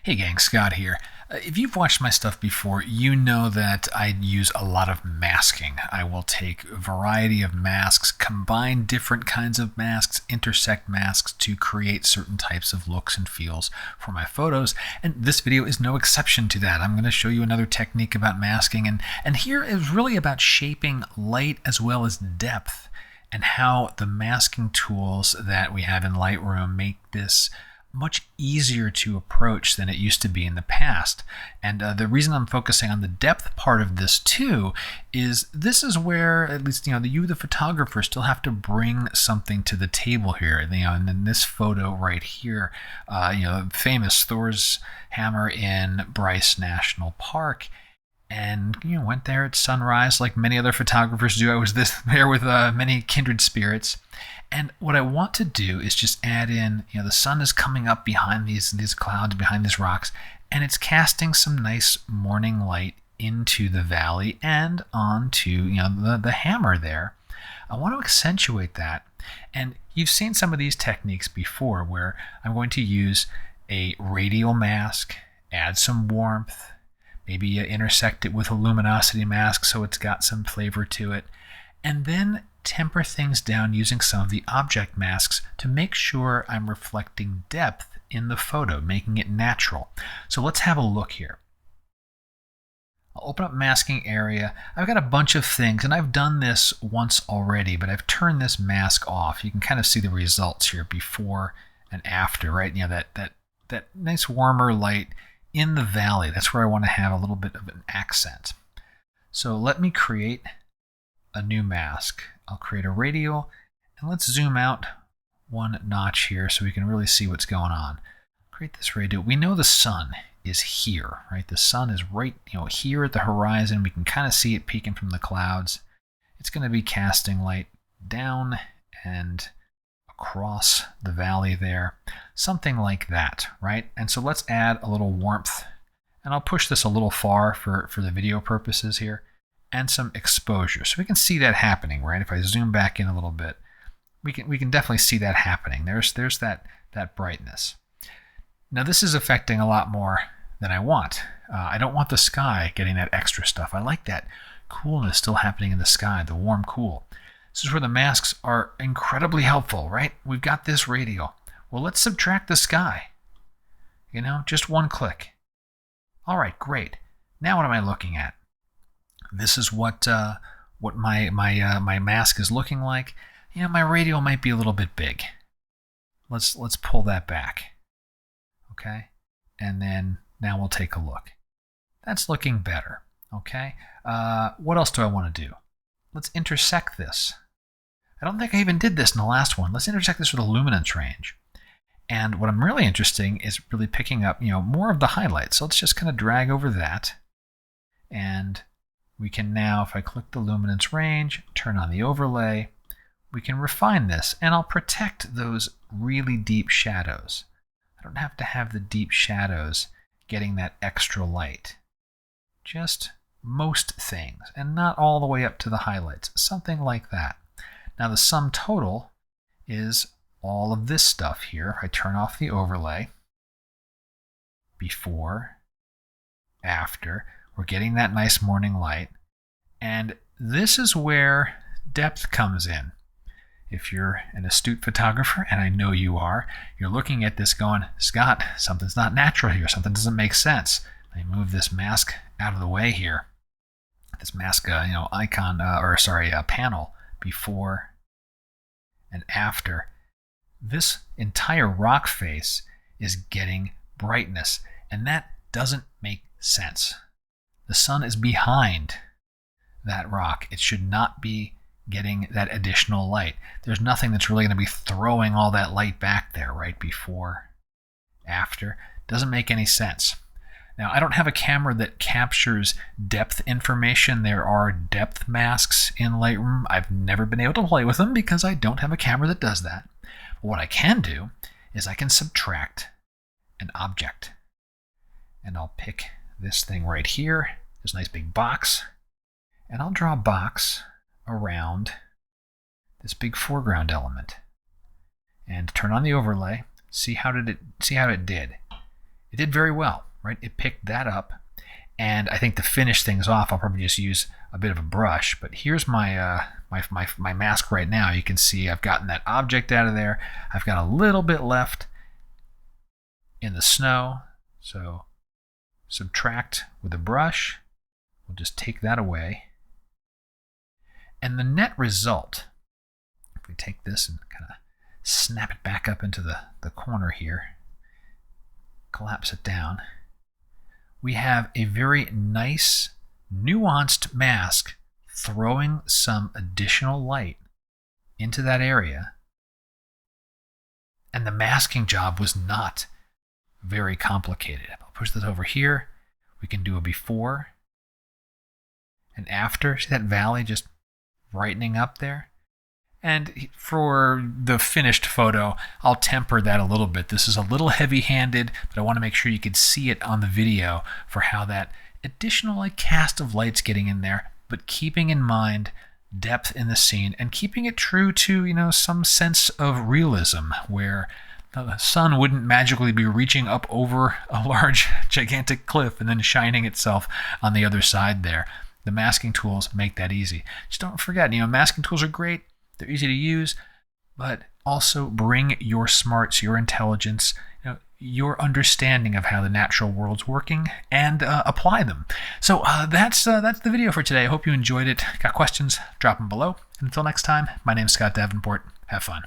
Hey gang, Scott here. If you've watched my stuff before, you know that I use a lot of masking. I will take a variety of masks, combine different kinds of masks, intersect masks to create certain types of looks and feels for my photos. And this video is no exception to that. I'm going to show you another technique about masking. And here is really about shaping light as well as depth and how the masking tools that we have in Lightroom make this much easier to approach than it used to be in the past. And the reason I'm focusing on the depth part of this too is this is where, at least you the photographer still have to bring something to the table here. And in this photo right here, famous Thor's hammer in Bryce National Park. And went there at sunrise like many other photographers do. I was there with many kindred spirits. And what I want to do is just add in, the sun is coming up behind these clouds, behind these rocks, and it's casting some nice morning light into the valley and onto, the hammer there. I want to accentuate that. And you've seen some of these techniques before where I'm going to use a radial mask, add some warmth, maybe intersect it with a luminosity mask so it's got some flavor to it, and then temper things down using some of the object masks to make sure I'm reflecting depth in the photo, making it natural. So let's have a look here. I'll open up masking area. I've got a bunch of things, and I've done this once already, but I've turned this mask off. You can kind of see the results here before and after, right? That nice warmer light in the valley. That's where I want to have a little bit of an accent. So let me create a new mask. I'll create a radial, and let's zoom out one notch here so we can really see what's going on. Create this radial. We know the sun is here, right? The sun is right, here at the horizon. We can kind of see it peeking from the clouds. It's going to be casting light down and across the valley there, something like that, right? And so let's add a little warmth, and I'll push this a little far for the video purposes here, and some exposure. So we can see that happening, right? If I zoom back in a little bit, we can definitely see that happening. There's that brightness. Now this is affecting a lot more than I want. I don't want the sky getting that extra stuff. I like that coolness still happening in the sky, the warm cool. This is where the masks are incredibly helpful, right? We've got this radial. Well, let's subtract the sky. Just one click. All right, great. Now what am I looking at? This is what my mask is looking like. My radial might be a little bit big. Let's pull that back. Okay, and then now we'll take a look. That's looking better. Okay, what else do I want to do? Let's intersect this. I don't think I even did this in the last one. Let's intersect this with a luminance range. And what I'm really interested in is really picking up, more of the highlights. So let's just kind of drag over that, and we can now, if I click the luminance range, turn on the overlay, we can refine this, and I'll protect those really deep shadows. I don't have to have the deep shadows getting that extra light. Just most things, and not all the way up to the highlights, something like that. Now the sum total is all of this stuff here. If I turn off the overlay, before, after, we're getting that nice morning light. And this is where depth comes in. If you're an astute photographer, and I know you are, you're looking at this going, Scott, something's not natural here. Something doesn't make sense. Let me move this mask out of the way here. This mask, panel before and after. This entire rock face is getting brightness, and that doesn't make sense. The sun is behind that rock. It should not be getting that additional light. There's nothing that's really going to be throwing all that light back there, right? Before, after. Doesn't make any sense. Now, I don't have a camera that captures depth information. There are depth masks in Lightroom. I've never been able to play with them because I don't have a camera that does that. But what I can do is I can subtract an object. And I'll pick this thing right here, this nice big box, and I'll draw a box around this big foreground element. And turn on the overlay, see how it did. it did very well, right? It picked that up. And I think to finish things off, I'll probably just use a bit of a brush. But here's my my mask right now. You can see I've gotten that object out of there. I've got a little bit left in the snow. So subtract with a brush. We'll just take that away. And the net result, if we take this and kind of snap it back up into the corner here, collapse it down, we have a very nice, nuanced mask throwing some additional light into that area. And the masking job was not very complicated. I'll push this over here. We can do a before and after. See that valley just brightening up there? And for the finished photo, I'll temper that a little bit. This is a little heavy-handed, but I want to make sure you can see it on the video for how that additional cast of light's getting in there, but keeping in mind depth in the scene and keeping it true to, some sense of realism where the sun wouldn't magically be reaching up over a large, gigantic cliff and then shining itself on the other side there. The masking tools make that easy. Just don't forget, masking tools are great. They're easy to use, but also bring your smarts, your intelligence, your understanding of how the natural world's working, and apply them. So that's the video for today. I hope you enjoyed it. Got questions? Drop them below. And until next time, my name's Scott Davenport. Have fun.